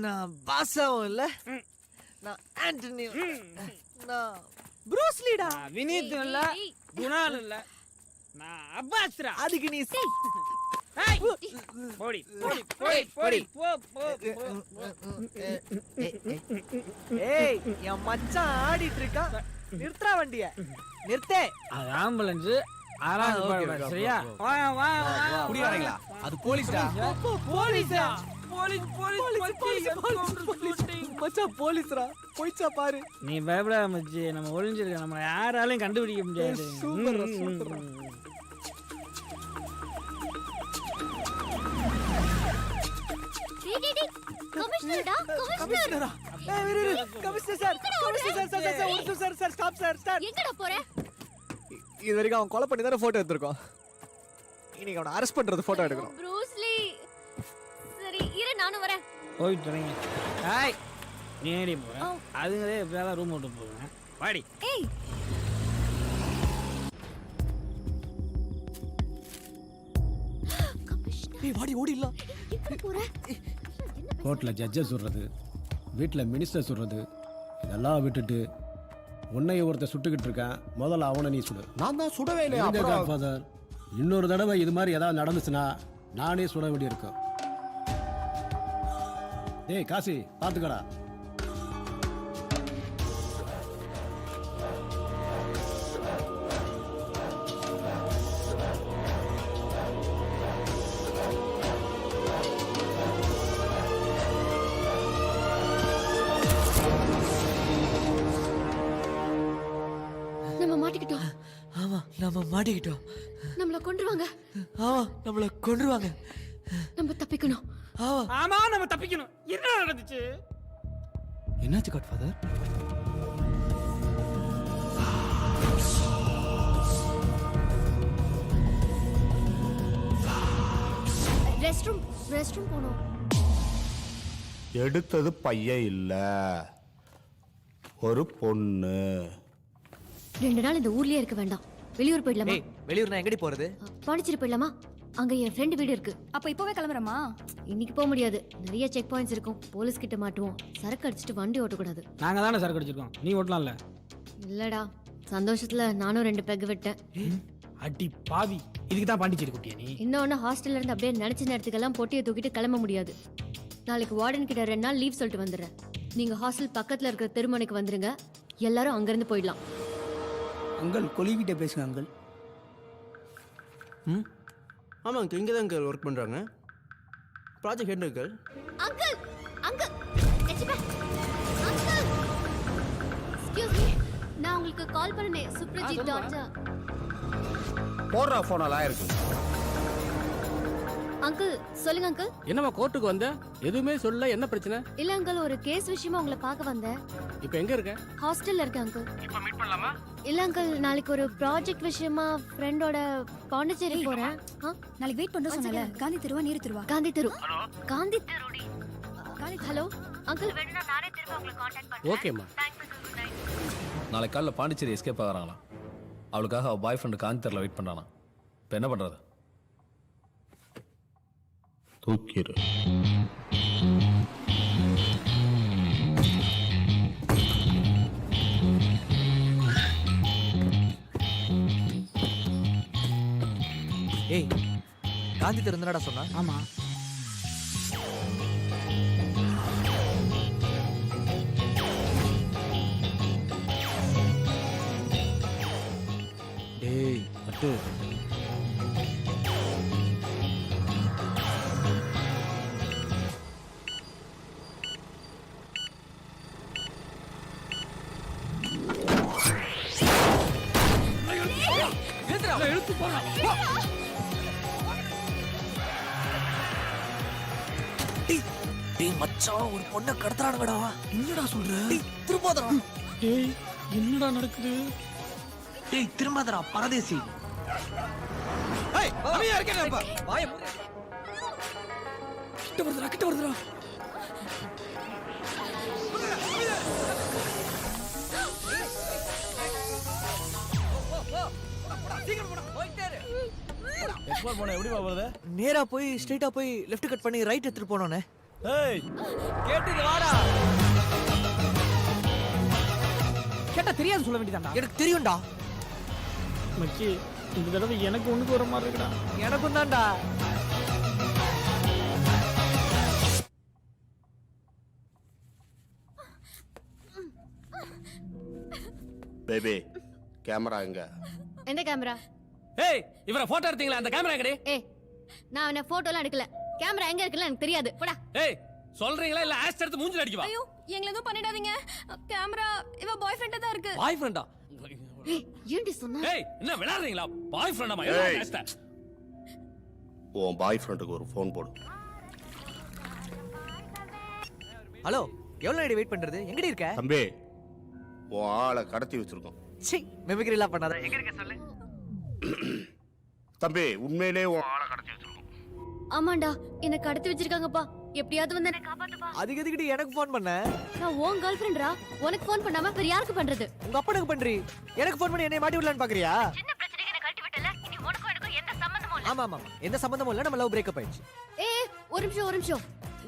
நான் பாசாவும் இல்ல, நான் ஆண்டனியும், நான் ப்ரூஸ்லிடா. வினீத் இல்ல, குணால் இல்ல, நான் அப்பாஸ்ரா. அதுக்கு நீ போடி போடி போடி போடி போ போ. ஏய், என் மச்சான் ஆடிட்டு இருக்கான், நிறுத்துறா வண்டிய, நிறுத்தே. அது ஆம்புலன்ஸ், சரியா? வா வா வா. குடியாரங்களா? அது போலீஸ்டா. போலீஸா? போலீஸ் போலீஸ் மச்சான் போலீஸ்ரா, போய்ச்சா பாரு. நீ பயப்படாத மச்சி, நம்ம ஒளிஞ்சிருக்க, நம்ம யாராலையும் கண்டுபிடிக்க முடியாது. சூப்பர்ரா, சூப்பர்ரா. கமிஷனரா? கமிஷனரா? ஏய் இரு இரு, commissioner sir, commissioner sir, sir ஒரு sir sir, stop sir, stop. எங்கடா போற? இது வரைக்கும் அவன் கொலை பண்ணி தானே போட்டோ எடுத்திருக்கோம். இன்னைக்கு அவனை அரெஸ்ட் பண்றது போட்டோ எடுக்கணும். ப்ரூஸ்லி. சரி இரு, நானும் வரேன். போயிட்டு வரீங்க. ஹாய், நீ ஏடி போற? அதுங்களே எப்படியாவது ரூம் விட்டு போகுங்க. வாடி. ஏய், கமிஷனர் ஏய் வாடி, ஓடிடலாம். எங்க போற? கோர்ட்டில் ஜட்ஜை சொல்கிறது, வீட்டில் மினிஸ்டர் சொல்கிறது, இதெல்லாம் விட்டுட்டு உன்னைய ஒருத்தர் சுட்டுக்கிட்டு இருக்கேன், முதல்ல அவனை நீ சுடு. நான் தான் சுடவே இல்லையா? ஃபாதர், இன்னொரு தடவை இது மாதிரி ஏதாவது நடந்துச்சுன்னா நானே சுட வேண்டியிருக்கும். ஏய் காசி, பார்த்துக்கடா. நம்ம மாட்டிக்கிட்டோம். ஆமா, நம்ம மாட்டிக்கிட்டோம். நம்மள கொன்றுவாங்க. ஆமா, நம்மள கொன்றுவாங்க. நம்ம தப்பிக்கணும். ஆமா. ஆமா, நம்ம தப்பிக்கணும். என்ன நடந்துச்சு? என்னாச்சு காட்ஃபாதர்? ரெஸ்ட் ரூம் போணும். எடுத்தது பையன் இல்ல, ஒரு பொண்ணு. 2 நாள் இந்த ஊர்லயே இருக்க வேண்டாம். வெளியூர் போயிடலாமா? ஏய், வெளியூர் நான் எங்கடி போறது? பாண்டிச்சேரி போயிடலாமா? அங்க என் ஃப்ரெண்ட் வீடு இருக்கு. அப்ப இப்பவே கிளம்புறமா? இன்னைக்கு போக முடியாது, நிறைய செக் பாயிண்ட்ஸ் இருக்கும். போலீஸ் கிட்ட மாட்டுவோம். சரக்கு அடிச்சிட்டு வண்டி ஓட்டக்கூடாது. நாங்க தானே சரக்கு அடிச்சிருக்கோம், நீ ஓட்டலாம்ல. இல்லடா, சந்தோஷத்துல நானும் 2 பெக் விட்டேன். அடி பாவி, இதுக்கு தான் பாண்டிச்சேரி குட்டியா நீ? இன்னொன்னு, ஹாஸ்டல்ல இருந்து அப்படியே நினைச்ச நேரத்துக்கெல்லாம் பொட்டியை தூக்கிட்டு கிளம்ப முடியாது. நாளைக்கு வார்டன் கிட்ட 2 நாள் லீவ் சொல்லிட்டு வந்துடுறேன். நீங்க ஹாஸ்டல் பக்கத்துல இருக்கிற தெருமனைக்கு வந்துருங்க. எல்லாரும் அங்கிருந்து போயிடலாம். அங்கிள், கொலிகிட்ட பேசுங்க அங்கிள். ஆமாம் அங்கிள், இங்கே தான் அங்கிள் ஒர்க் பண்ணுறாங்க. Project head uncle. Uncle uncle எச்சிபா அங்கிள், எக்ஸ்கியூஸ் மீ, நான் உங்களுக்கு கால் பண்ணேன். சுப்ரஜித் டாக்டர். போடுற ஃபோனெல்லாம் இருக்கு. அங்கிள் சொல்லுங்க அங்கிள். என்னம்மா கோர்ட்டுக்கு வந்த? எதுவுமே சொல்ல, என்ன பிரச்சனை? இல்ல அங்கிள், ஒரு கேஸ் விஷயமா உங்களை பார்க்க வந்தேன். இப்போ எங்க இருக்க? ஹாஸ்டல்ல இருக்கேன் அங்கிள். இப்போ மீட் பண்ணலாமா? இல்ல அங்கிள், நாளைக்கு ஒரு ப்ராஜெக்ட் விஷயமா ஃப்ரெண்டோட பாண்டிச்சேரி போறேன். நாளைக்கு வெயிட் பண்றோம் சொன்னல. காந்தி தெருவா நீரு தெருவா? காந்தி தெரு. காந்தி தெருடி. ஹலோ அங்கிள், வேணும்னா நானே திரும்ப உங்களை கான்டாக்ட் பண்றேன். ஓகேம்மா. நாளைக்கு காலைல பாண்டிச்சேரி எஸ்கேப் ஆகிறாங்களாம். அவளுக்காக அவள் பாய் ஃப்ரெண்டு காந்திரில் வெயிட் பண்ணுறானா. இப்போ என்ன பண்ணுறது? தூக்கிடு. ஏய், காந்தி தெரு என்னடா சொன்னா? ஆமா. டேய் அட்டு, எடுத்து போறோம். டேய் மச்சான், ஒரு பொண்ணை கடத்துறானுங்கடா. என்னடா சொல்ற? டேய் திரும்பாதடா. டேய், என்னடா நடக்குது? டேய் திரும்பாதடா பரதேசி. ஏய், அமைதியா இருக்கேடா. வாயை மூடு. கிட்ட வருதுடா. நேரா போய் ஸ்ட்ரைட்டா போய் லெஃப்ட் கட் பண்ணி ரைட் எடுத்துட்டு போனோனே. ஏய் கேட்டுது வாடா. கேட்டா தெரியாது சொல்ல வேண்டியதாண்டா. எனக்கு தெரியும்டா. மச்சி இந்த தடவை எனக்கு ஒண்ணுக்கு வர மாதிரி இருக்குடா. எனக்கும் தான்டா. பேபி கேமரா எங்க? எந்த கேமரா? ஏய் இவரை போட்டோ எடுத்தீங்களா? அந்த கேமரா எங்கடி? ஏய் நான் அவனை போட்டோலாம் எடுக்கல. கேமரா எங்க இருக்குல்ல எனக்கு தெரியாது. போடா. ஏய் சொல்றீங்களா இல்ல ஆஸ்ட் எடுத்து மூஞ்சில அடிக்கவா? ஐயோ எங்களை எதுவும் பண்ணிடாதீங்க. கேமரா இவ பாய் ஃப்ரெண்டா தான் இருக்கு. பாய் ஃப்ரெண்டா? ஏய் ஏன்டி சொன்ன? ஏய் என்ன விளையாடுறீங்களா? பாய் ஃப்ரெண்டாமா? ஏய். ஆஸ்ட் உன் பாய் ஃப்ரெண்டுக்கு ஒரு ஃபோன் போடு. ஹலோ எவ்வளவு நேரம் வெயிட் பண்றது? எங்கடி இருக்க? தம்பி உன் ஆளை கடத்தி வச்சிருக்கோம். சீ மிமிக்ரி எல்லாம் பண்ணாத. எங்க இருக்க சொல்லு. தம்பி உண்மையிலே உன் ஆளை கடத்தி வச்சிருக்கோம். ஆமாண்டா எனக்கு கடத்தி வச்சிருக்காங்கப்பா. எப்படியாவது வந்து என்ன காப்பாத்துப்பா. அதுக்கு எதுக்கிட்டு எனக்கு ஃபோன் பண்ண? நான் உன் கேர்ள் ஃப்ரெண்ட்ரா. உனக்கு ஃபோன் பண்ணாம வேற யாருக்கு பண்றது? உங்க அப்பனுக்கு பண்றி. எனக்கு ஃபோன் பண்ணி என்னை மாட்டி விடலான்னு பாக்குறியா? சின்ன பிரச்சனைக்கு என்ன கழட்டி விட்டல. இனி உனக்கும் எனக்கும் எந்த சம்பந்தமும் இல்ல. ஆமா ஆமா எந்த சம்பந்தமும் இல்ல. நம்ம லவ் பிரேக்கப் ஆயிடுச்சு. ஏய் ஒரு நிமிஷம்.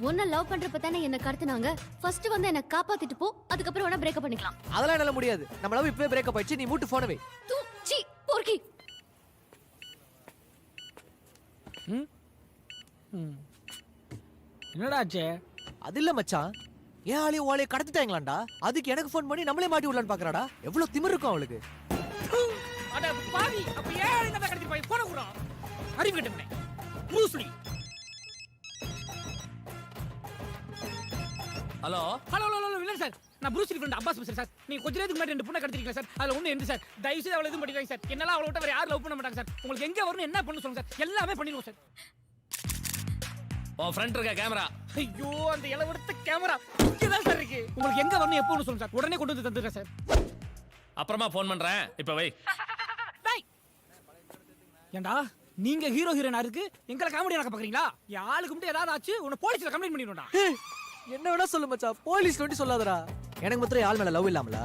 உன்னை லவ் பண்றப்ப தானே என்ன கடத்துனாங்க. ஃபர்ஸ்ட் வந்து என்ன காப்பாத்திட்டு போ. அதுக்கப்புறம் வேணா பிரேக்கப் பண்ணிக்கலாம். அதெல்லாம் என்னால முடியாது. நம்ம லவ் இப்பவே பிரேக்கப் ஆயிடுச்சு. நீ மூட்டு போனவே. தூ சீ போர்க்கி. என்னடா ஆச்சு? அது இல்ல மச்சான். ஏன் ஆளையும் ஓளையும் கடத்திட்டாங்களாண்டா. அதுக்கு எனக்கு ஃபோன் பண்ணி நம்மளே மாட்டி விடலான்னு பாக்குறாடா. எவ்வளவு திமிரு இருக்கும் அவளுக்கு. அட பாவி, அப்ப ஏன் இந்த கடத்தி போய் போன குறா? அறிவு கட்டமே. ப்ரூஸ்லி. ஹலோ ஹலோ இல்ல சார். நான் ப்ரூஸ்லி ஃப்ரெண்ட் அப்பாஸ் பேசுறேன் சார். நீங்க கொஞ்ச நேரத்துக்கு முன்னாடி 2 பொண்ணை கடத்திருக்கீங்க சார். அதுல ஒண்ணு எந்த சார். தயவு செய்து அவளை எதுவும் பண்ணிடாதீங்க சார். என்னால அவளை விட்டு வேற யாரும் லவ் பண்ண மாட்டாங்க சார். உங்களுக்கு எங்க வரணும் என்ன பண்ணணும் சொல்லுங்க சார். எல்லாமே பண்ணிடுவோம் சார். உன் ஃப்ரெண்ட் இருக்க கேமரா. ஐயோ அந்த இளவெடுத்த கேமரா இங்கதான் சார் இருக்கு. உங்களுக்கு எங்க வரணும் எப்போ சொல்லுங்க சார். உடனே கொண்டு வந்து தந்துடுறேன் சார். அப்புறமா ஃபோன் பண்றேன். இப்ப வை. டேய் ஏண்டா நீங்க ஹீரோயினா இருக்கு எங்களை காமெடி நடக்க பாக்குறீங்களா? என் ஆளுக்கு மட்டும் ஏதாவது ஆச்சு உன்னை போலீஸ்ல கம்ப்ளைண்ட் பண்ணிடும்டா. என்ன வேணா சொல்லு மச்சான். போலீஸ் நோண்டி சொல்லாதடா. எனக்கு மாத்திரம் யாழ் மேல லவ் இல்லாமல.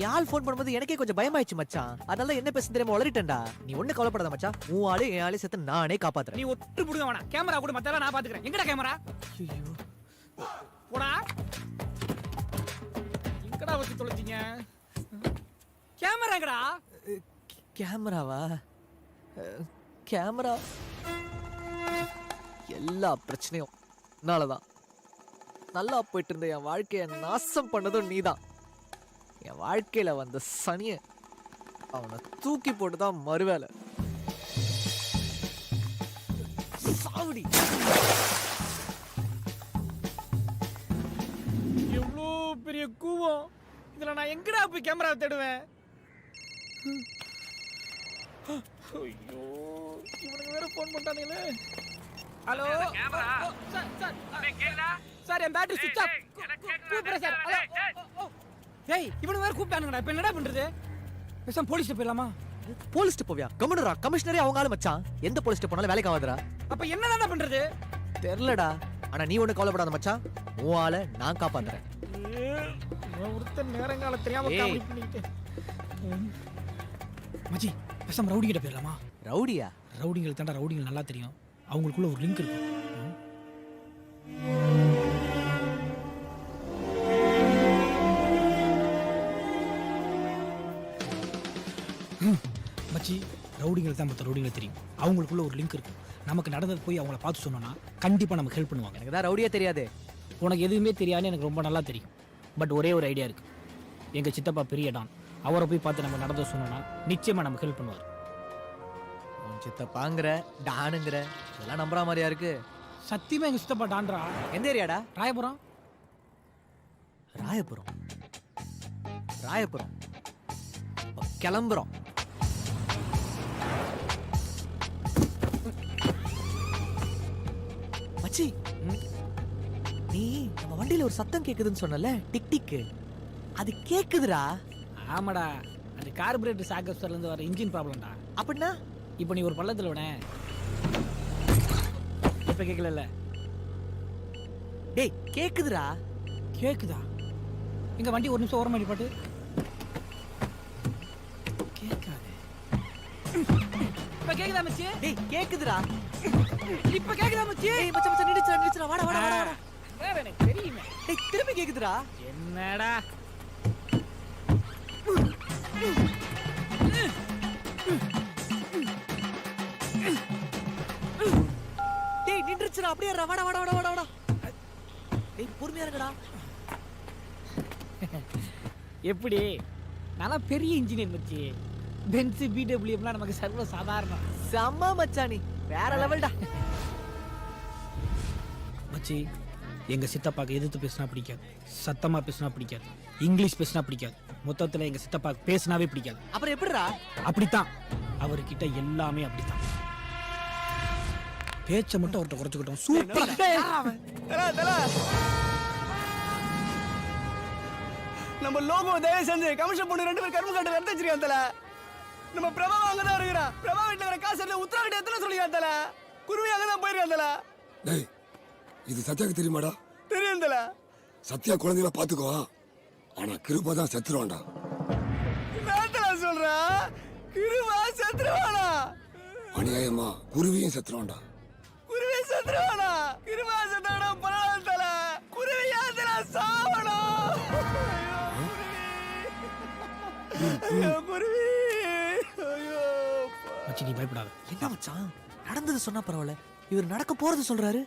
யாழ் ஃபோன் பண்ணும்போது எனக்கே கொஞ்சம் பயமாயிடுச்சு மச்சான். அதனால என்ன பேச தெரியாம உளறிட்டேன்டா. நீ ஒண்ணு கவலைப்படாத மச்சான். உன் ஆளு என் ஆளு சேர்த்து நானே காப்பாத்துறேன். நீ ஒட்டு புடுங்க வேணாம். கேமரா கூட மத்தெல்லாம் நான் பாத்துக்கிறேன். எங்கடா கேமரா? ஐயோ போடா. எங்கடா வச்சு தொலைச்சீங்க? கேமரா எங்கடா? கேமராவா? கேமரா எல்லா பிரச்சனையும் நாளதான். நல்லா போயிட்டு இருந்த என் வாழ்க்கைய நாசம் பண்ணதும் நீதான். என் வாழ்க்கையில வந்த சனிய அவனை தூக்கி போட்டுதான் மறுவேலை. சாவடி. எவ்வளோ பெரிய கூவம். இதுல நான் எங்கடா போய் கேமரா தேடுவேன்? ஐயோ இவனுக்கு வேற ஃபோன் பண்ணிட்டானுங்களே. ஹலோ கேமரா சார் சார் என் பேட்டரி சுவிட்ச் ஆஃப். கூப்பிடுறேன் சார். ஹலோ ஏய் இவனுக்கு வேற கூப்பிட்டானுங்கடா. இப்போ என்னடா பண்றது? பேசாம போலீஸ்ல போயிடலாமா? போலீஸ்ட்டு போவியா? கம்முனுடா. கமிஷனரே அவங்க ஆளு மச்சான். எந்த போலீஸ்ட்டு போனாலும் வேலைக்கு ஆகாதுடா. அப்ப என்னடா பண்றது? தெரியலடா. ஆனா நீ ஒண்ணு கவலைப்படாத மச்சான். உன் ஆளை நான் காப்பாத்துறேன். ஒருத்தன் நேரங்கால தெரியாம ஏய். காமெடி பண்ணிட்டு. மச்சி பேசாம ரவுடி கிட்ட போயிடலாமா? ரவுடியா? ரவுடிங்களுக்கு தாண்டா ரவுடிகள் நல்லா தெரியும். அவங்களுக்குள்ள ஒரு லிங்க் இருக்கு. மச்சி ரவுடிகள் தான் மற்ற ரவுடிகள் தெரியும். அவங்களுக்குள்ள ஒரு லிங்க் இருக்கு. நமக்கு நடந்தது போய் அவங்கள பார்த்து சொன்னோம்னா கண்டிப்பா நமக்கு ஹெல்ப் பண்ணுவாங்க. எனக்கு தான் ரவுடியா தெரியாதே. உனக்கு எதுவுமே தெரியாதுன்னு எனக்கு ரொம்ப நல்லா தெரியும். பட் ஒரே ஒரு ஐடியா இருக்கு. எங்க சித்தப்பா பெரிய டான். அவரை போய் பார்த்து நம்ம நடந்தது சொன்னோம்னா நிச்சயமா நமக்கு ஹெல்ப் பண்ணுவார். உன் சித்தப்பாங்கிற டானுங்கிற இதெல்லாம் நம்புற மாதிரியா இருக்கு. சத்தியமா எங்க சித்தப்பா டான்ரா. எந்த ஏரியாடா? ராயபுரம். ராயபுரம். ராயபுரம் கிளம்புறோம். மச்சி நீ நம்ம வண்டியில ஒரு சத்தம் கேக்குதுன்னு சொன்னல, டிக் டிக். அது கேக்குதுடா. ஆமாடா அது கார்பரேட்டர் சாக்கப்ஸ்ல இருந்து வர இன்ஜின் ப்ராப்ளம்டா. அப்படின்னா இப்போ நீ ஒரு பள்ளத்துல விட இப்ப கேட்கல. டேய் கேக்குதுடா. கேக்குதா? எங்க வண்டி ஒரு நிமிஷம் ஓரமா நிப்பாட்டு. கேட்காது. இப்ப கேக்குதா மச்சி? டேய் கேக்குதுடா. இப்ப கேக்குதா மச்சி? ஏய் மச்சான் மச்சான் நிறுத்துடா நிறுத்துடா. வாடா வாடா வாடா. சார் எனக்கு தெரியுமே. டேய் திரும்பி கேக்குதுடா. என்னடா டேய் நின்றுச்சுடா. அப்படியே வா. வாடா வாடா வாடா வாடா வாடா. டேய் பொறுமையா இருங்கடா. எப்படி நல்லா பெரிய இன்ஜினியர் மச்சி. பென்ஸ் பிடபிள்யூஎம்லாம் நமக்கு சர்வ சாதாரணம். செம்ம மச்சான் நீ. வேற லெவல்டா. மச்சி எங்க சித்தப்பாக்கு எதிர்த்து பேசினா பிடிக்காது, சத்தமா பேசினா பிடிக்காது, இங்கிலீஷ் பேசினா பிடிக்காது. மொத்தத்துல எங்க சித்தப்பாக்கு பேசினாவே பிடிக்காது. அப்புறம் எப்படிடா? அப்படித்தான் அவர்கிட்ட எல்லாமே அப்படித்தான். பேச்சை மட்டும் அவர்கிட்ட குறைச்சுக்கிட்டோம். சூப்பர். நம்ம லோகோ தயவு செஞ்சு கமிஷன் பொண்ணு 2 பேர் கரும்பு காட்டு எடுத்து வச்சிருக்கான் தல. நம்ம பிரபா அங்க தான் இருக்கிறான். பிரபா வீட்டுல வர காசு எடுத்து உத்தரவிட்டு எத்தனை சொல்லிக்கான் தல. குருவி அங்க தான் போயிருக்கான் தல. டேய் இது சத்யாக்கு தெரியுமாடா? தெரியும் தல. சத்யா குழந்தைகளை பாத்துக்கோ, ஆனா கிருபா தான் செத்துருவான்டா. நான் சொல்றா கிருபா செத்துருவானா? அநியாயமா குருவியும் செத்துருவான்டா. குருவி செத்துருவானா? கிருபா செத்தானா பரவாயில்ல தல. குருவி யாத்திர சாவணும். ஐயோ குருவி. ஐயோ மச்சி நீ பயப்படாத. என்ன மச்சான் நடந்தது சொன்னா பரவாயில்ல, இவர் நடக்க போறது சொல்றாரு.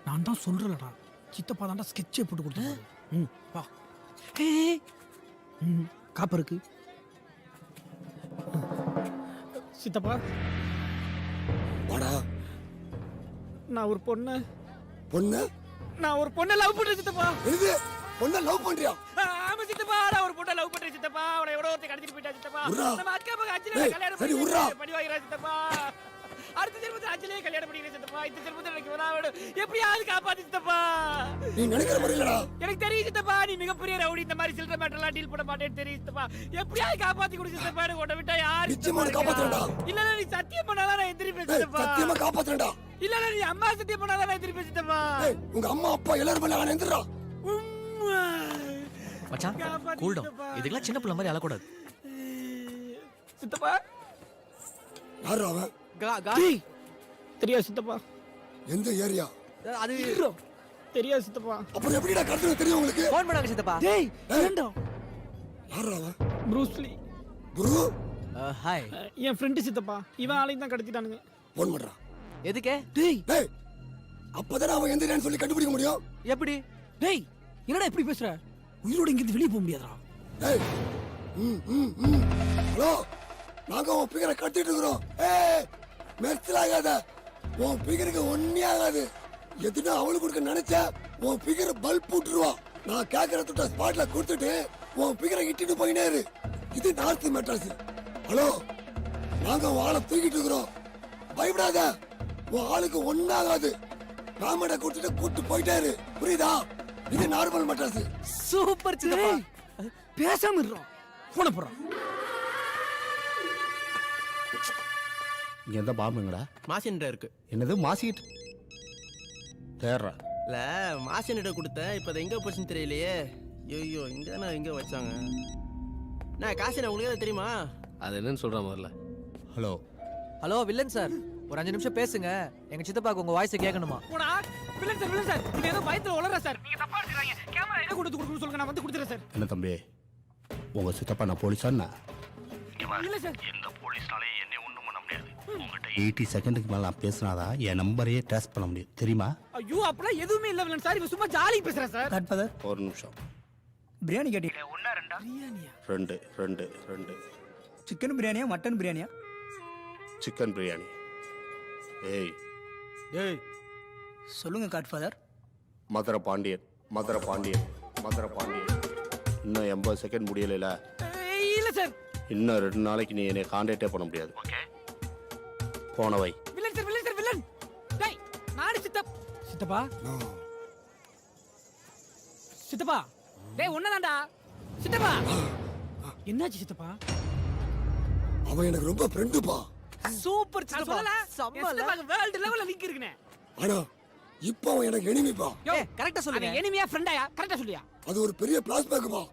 நான் தான் சொல்றேன்டா, சித்தப்பா தான்டா ஸ்கெட்சே போட்டு கொடுத்தாரு. வா. காப்பு இருக்கு. சித்தப்பா வாடா. நான் ஒரு பொண்ணு லவ் பண்றேன் சித்தப்பா. எழுது பொண்ணை லவ் பண்றியா? ஆமா சித்தப்பா, நான் ஒரு பொண்ணை லவ் பண்றேன் சித்தப்பா. அவளை எவ்வளோ ஒருத்தர் கடத்திட்டு போயிட்டா சித்தப்பா. உர்ரா. நம்ம அக்கா பக்கம் டேய், அச்சிலே கல்யாணம் சரி, உர்ரா. பண்ணி வைக்கிறேன் சித்தப்பா. அடுத்த ஜென்மத்தில் அச்சிலே கல்யாணம் பண்ணிக்கிறேன் சித்தப்பா. இந்த ஜென்மத்தில் எனக்கு வேணா வேணும். எப்படியாவது காப்பாத்து சித்தப்பா. நீ நினைக்கிற மாதிரி இல்லடா. எனக்கு தெரியும் சித்தப்பா, நீ மிகப்பெரிய ரவுடி. இந்த மாதிரி சில்லற மேட்டர்லாம் டீல் பண்ண மாட்டேன்னு தெரியும் சித்தப்பா. எப்படியாவது காப்பாத்தி கொடு சித்தப்பா. எனக்கு உன்னை விட்டா யாரு நிச்சயமா காப்பாத்துறேன்டா. இல்ல நீ சத்தியம் பண்ணாதான் நான் எந்திரிப்பேன் டேய் சித்தப்பா. சத்தியமா காப்பாத்துறேன்டா. இல்ல நீ அம்மா சத்தியம் பண்ணாதான் நான் எந்திரிப்பேன் சித்தப்பா. டேய் உங்க அம்மா அப்பா எல்லாரும் மேல அவன் எந்திரா. உம்மா. மச்சான் காப்பாத்து கூல் டவுன். சித்தப்பா. இதுக்கெல்லாம் சின்ன பிள்ளை மாதிரி அழக்கூடாது. சித்தப்பா யாரு அவன்? டேய், தெரியாது சித்தப்பா. எந்த ஏரியா? அது தெரியாது சித்தப்பா. அப்புறம் எப்படிடா கடத்துறது தெரியும் உங்களுக்கு? ஃபோன் பண்ணாங்க சித்தப்பா. டேய் ஏண்டா? யாரு அவன்? ப்ரூஸ்லி. குரு ஹாய். என் ஃப்ரெண்டு சித்தப்பா. இவன் ஆளையும் தான் கடத்திட்டானுங்க. போன் பண்றா. எதுக்கே? டேய் டேய் அப்பதான் அவன் எந்த ஏரியான்னு சொல்லி கண்டுபிடிக்க முடியும். எப்படி? டேய் என்னடா இப்படி பேசுற? உயிரோட இங்கிருந்து வெளியே போக முடியாதா? டேய் ஹலோ, நாங்க உன் பிகரை கட்டிட்டு இருக்கிறோம். ஏய் மெர்த்தலாகாத. உன் பிகருக்கு ஒன்னே ஆகாது. எதுனா அவளுக்கு கொடுக்க நினைச்சா உன் பிகரை பல்ப் போட்டுருவா. நான் கேட்கற தொட்ட ஸ்பாட்ல கொடுத்துட்டு உன் பிகரை இட்டிட்டு போயினே இரு. இது நார்த் மெட்ராஸ். ஹலோ, நாங்க உன் ஆளை தூக்கிட்டு இருக்கிறோம். பயப்படாத. உன் ஆளுக்கு ஒன்னாகாது. காமெட கொடுத்துட்டு கூட்டு போயிட்டே இரு. புரியுதா? இது நார்மல் மெட்ராஸ். சூப்பர் சித்தப்பா. பேசாம இருறோம். போன போறோம். இங்க எந்த பாம்புங்கடா? மாசின்டா இருக்கு. என்னது மாசிட்டு தேர்றா? இல்ல மாசின்ட கொடுத்தேன். இப்ப அது எங்க போச்சுன்னு தெரியலையே. ஐயோ இங்க நான் எங்க வச்சாங்க? நான் காசு உங்களுக்கு ஏதாவது தெரியுமா? அது என்னன்னு சொல்கிறேன் முதல்ல. ஹலோ ஹலோ வில்லன் சார், ஒரு 5 நிமிஷம் பேசுங்க. எங்க சித்தப்பாக்கு உங்க வாய்ஸ் கேட்கணுமா? போடா. வில்லன் சார் இது ஏதோ பயத்துல உளறற சார். நீங்க தப்பா எடுத்துறாங்க. கேமரா எங்க கொடுத்து சொல்லுங்க, நான் வந்து கொடுத்துறேன் சார். என்ன தம்பி, உங்க சித்தப்பா நான் போலீஸாண்ணா? இல்ல சார். எந்த போலீஸ்னாலே என்னை ஒண்ணும் பண்ண முடியாது. உங்ககிட்ட 80 செகண்டுக்கு மேல நான் பேசினாதான் என் நம்பரையே ட்ரேஸ் பண்ண முடியும், தெரியுமா? ஐயோ அப்பலாம் எதுவுமே இல்ல வில்லன் சார். இவன் சும்மா ஜாலி பேசுறேன் சார். காட்ஃபாதர் ஒரு நிமிஷம். பிரியாணி கேட்டீங்க. ஒன்னா ரெண்டா? பிரியாணியா? ரெண்டு சிக்கன் பிரியாணியா மட்டன் பிரியாணியா? சிக்கன் பிரியாணி. ஏய் டேய் சொல்லுங்க காட்ஃபாதர். மதுரை பாண்டியன். இன்னும் 80 செகண்ட் முடியலைல. இல்ல சார். இன்னும் 2 நாளைக்கு நீ என்னை காண்டாக்டே பண்ண முடியாது. போனவை. Villain sir villain. டேய் நாடி சித்தப்பா. சித்தப்பா. டேய் ஒண்ணாடா. சித்தப்பா. என்னாச்சு சித்தப்பா? அவன் எனக்கு ரொம்ப ஃப்ரெண்டுப்பா. சூப்பர் நான் சித்தப்பா. சொல்லல. செம்மல. சித்தப்பா வேர்ல்ட் லெவல்ல லிங்க் இருக்குனே. ஆனா இப்போ அவன் எனக்கு எனிமிப்பா. யோ கரெக்ட்டா சொல்லுங்க. அவன் எனிமியா ஃப்ரெண்டாயா? கரெக்ட்டா சொல்லியா? அது ஒரு பெரிய பிளாஸ்பேக்குப்பா.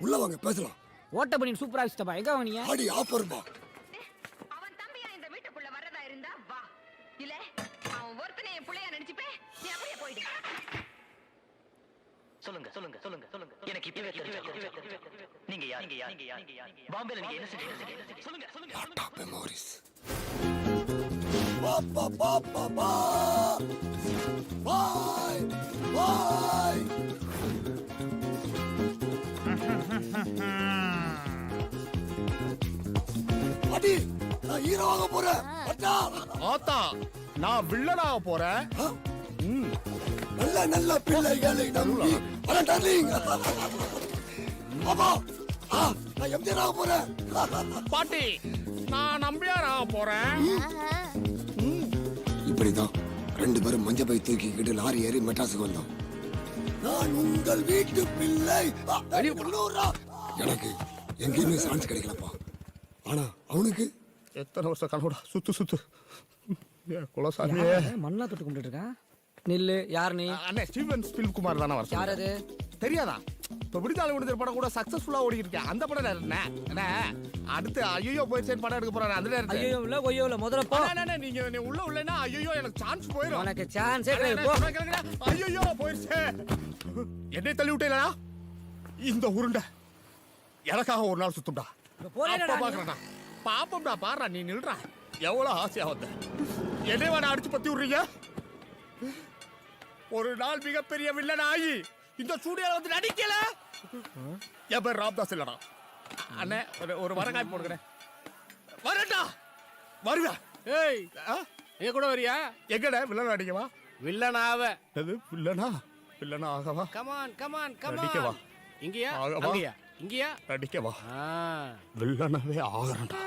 உள்ள வாங்க பேசலாம். ஓட்ட பண்ணி சூப்பரா சித்தப்பா. எங்க வாங்குனீங்க? ஆடி ஆஃபர்ப்பா. அவன் தம்பியா இந்த வீட்டுக்குள்ள வரதா இருந்தா வா. இல்ல அவன் ஒருத்தனை என் புள்ளையா நினைச்சுப்பே. நீ அப்படியே போயிடு. சொல்லுங்க சொல்லுங்க சொல்லுங்க சொல்லுங்க எனக்கு இப்பவே தெரியும். நீங்க யார் நீங்க யார் நீங்க யார் பாம்பேல நீங்க என்ன செஞ்சீங்க சொல்லுங்க சொல்லுங்க டாப் மெமோரிஸ் பாப்பா பாப்பா பா பாய் பாய் அடி நான் ஹீரோவாக போறேன் அட்டா ஆத்தா நான் வில்லனாக போறேன். நல்ல நல்ல பிள்ளைகளை நம்பி அட டார்லிங் பாப்பா நான் எம்ஜிஆர் ஆக போறேன். பாட்டி நான் நம்பியாராக போறேன். இப்படிதான் 2 பேரும் மஞ்ச பை தூக்கிக்கிட்டு லாரி ஏறி மெட்ராஸுக்கு வந்தோம். நான் உங்கள் வீட்டு பிள்ளை. எனக்கு எங்கேயுமே சான்ஸ் கிடைக்கலப்பா. ஆனா அவனுக்கு எத்தனை வருஷம் கனவுடா சுத்து சுத்து குலசாமி மண்ணா தொட்டு கும்பிட்டு இருக்கான். நில்லு, யார் நீ? அண்ணே ஸ்டீவன் ஸ்பில்குமார் தானே வர யார் அது? தெரியாதா? இப்போ விடுதலை விடுதலை படம் கூட சக்சஸ்ஃபுல்லா ஓடி இருக்கேன். அந்த படம் என்ன அடுத்து ஐயோ போயிடுச்சு படம் எடுக்க போறாரு. அந்த நேரத்துல ஐயோ இல்ல கொய்யோ இல்ல முதல்ல போ. நீங்க நீ உள்ள உள்ளனா ஐயோ எனக்கு சான்ஸ் போயிடும். உனக்கு சான்ஸே கிடையாது போ. ஐயோ போயிடுச்சு. என்னை தள்ளி விட்டேனா? இந்த உருண்டை எனக்காக ஒரு நாள் சுத்தும்டா. போறேடா. பாக்குறேன்டா பாப்பம்டா பாடுறா நீ நில்றா. எவ்வளவு ஆசையா வந்த என்னை வேணா அடிச்சு பத்தி விடுறீங்க. ஒரு நாள் மிகப்பெரிய வில்லன் ஆகி இந்த ஸ்டூடியோல வந்து நடிக்கல. என் பேர் ராம்தாஸ் இல்லடா. அண்ணே ஒரு வரகாய் போடுகிறேன். வரட்டா வருவா. ஏய் நீ கூட வரியா? எங்கடா வில்லன் அடிக்கவா? வில்லனாவ. அது வில்லனா வில்லனா ஆகவா? கமான் கமான் நடிக்கவா? கமான். இங்கயா ஆகவா? அங்கயா இங்கயா நடிக்கவா? ஆ வில்லனாவே ஆகிறேன்டா.